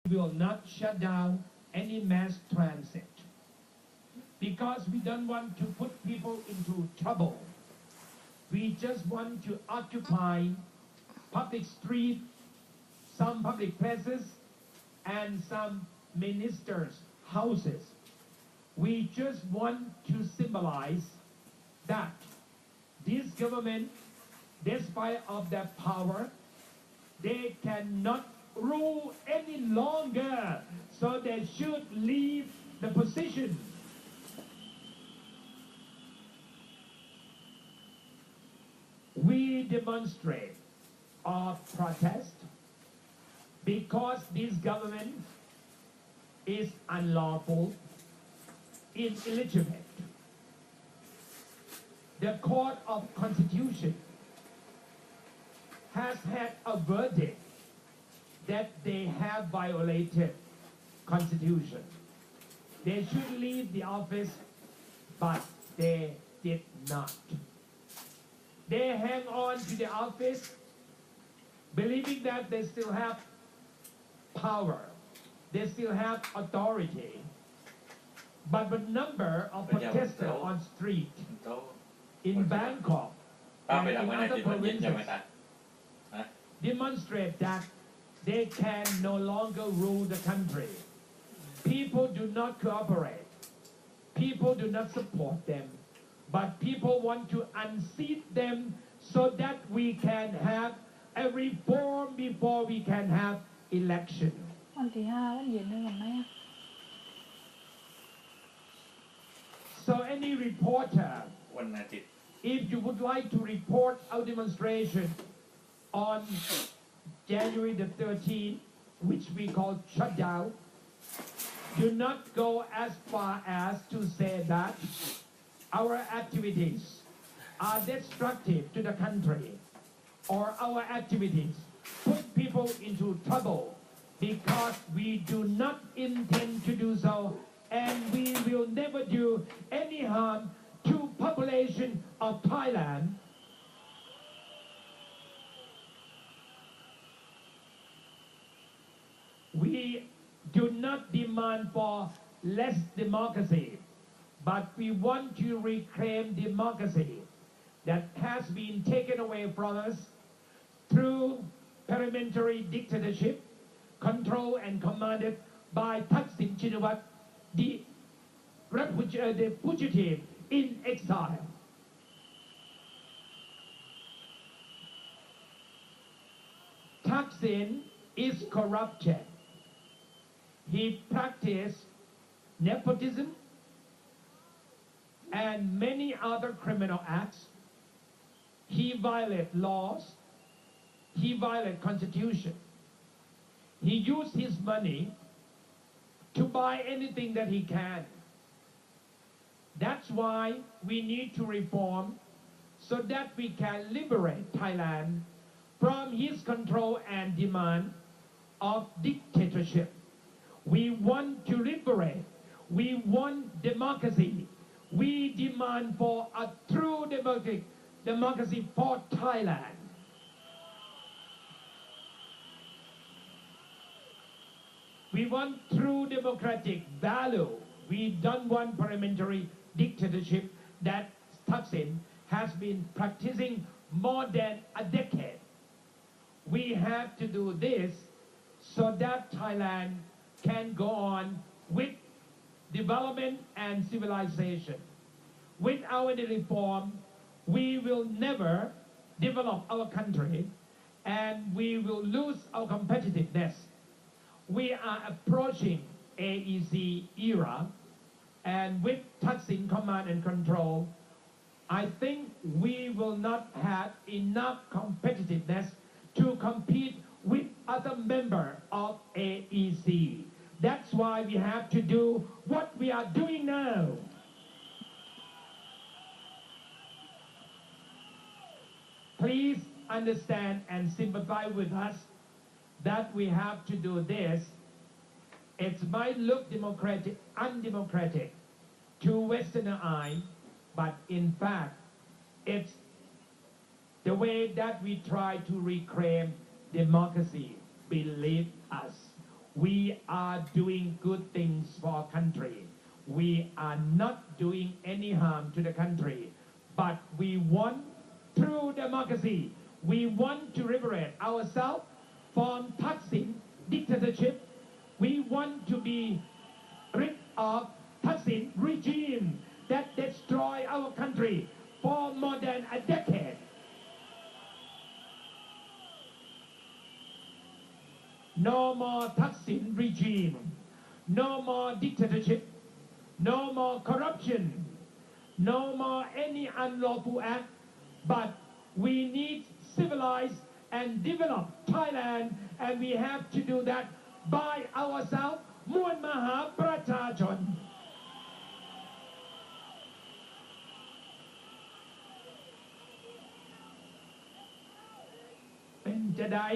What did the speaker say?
will not shut down any mass transit because we don't want to put people into trouble. We just want to occupy public streets, some public places, and some ministers' houses. We just want to symbolize that this government, despite of their power, they cannot rule any longer, so they should leave the position. We demonstrate or protest because this government is unlawful, illegitimate. The Court of Constitution has had a verdict that they have violated Constitution. They should leave the office, but they did not. They hang on to the office, believing that they still have power, they still have authority. But the number of protesters on street in Bangkok and in other provinces demonstrate that they can no longer rule the country. People do not cooperate. People do not support them. But people want to unseat them so that we can have a reform before we can have election. วันที่5วันเย็นได้ไหม So any reporter, วันอาทิตย์ if you would like to report our demonstration on January the 13th, which we call shutdown, do not go as far as to say that our activities are destructive to the country or our activities put people into trouble, because we do not intend to do so, and we will never do any harm to population of Thailand. We do not demand for less democracy, but we want to reclaim democracy that has been taken away from us through parliamentary dictatorship, controlled and commanded by Thaksin Shinawatra, the fugitive in exile. Thaksin is corrupted. He practiced nepotism and many other criminal acts. He violated laws. He violated Constitution. He used his money to buy anything that he can. That's why we need to reform so that we can liberate Thailand from his control and demand of dictatorship. We want to liberate. We want democracy. We demand for a true democracy for Thailand. We want true democratic value. We don't want parliamentary dictatorship that Thaksin has been practicing more than a decade. We have to do this so that Thailand can go on with development and civilization. Without the reform, we will never develop our country, and we will lose our competitiveness. We are approaching AEC era, and with Thaksin command and control, I think we will not have enough competitiveness to compete with other members of AEC. That's why we have to do what we are doing now. Please understand and sympathize with us that we have to do this. It might look democratic, undemocratic to Westerner eye, but in fact, it's the way that we try to reclaim democracy. Believe us, We are doing good things for our country. We are not doing any harm to the country. But we want, through democracy, we want to liberate ourselves from Thaksin dictatorship. We want to be rid of Thaksin regime that destroy our country for more than a decade. No more Thaksin regime. No more dictatorship. No more corruption. No more any unlawful act. But we need civilized and developed Thailand, and we have to do that by ourselves. มวลมหาประชาชนเป็นจะได้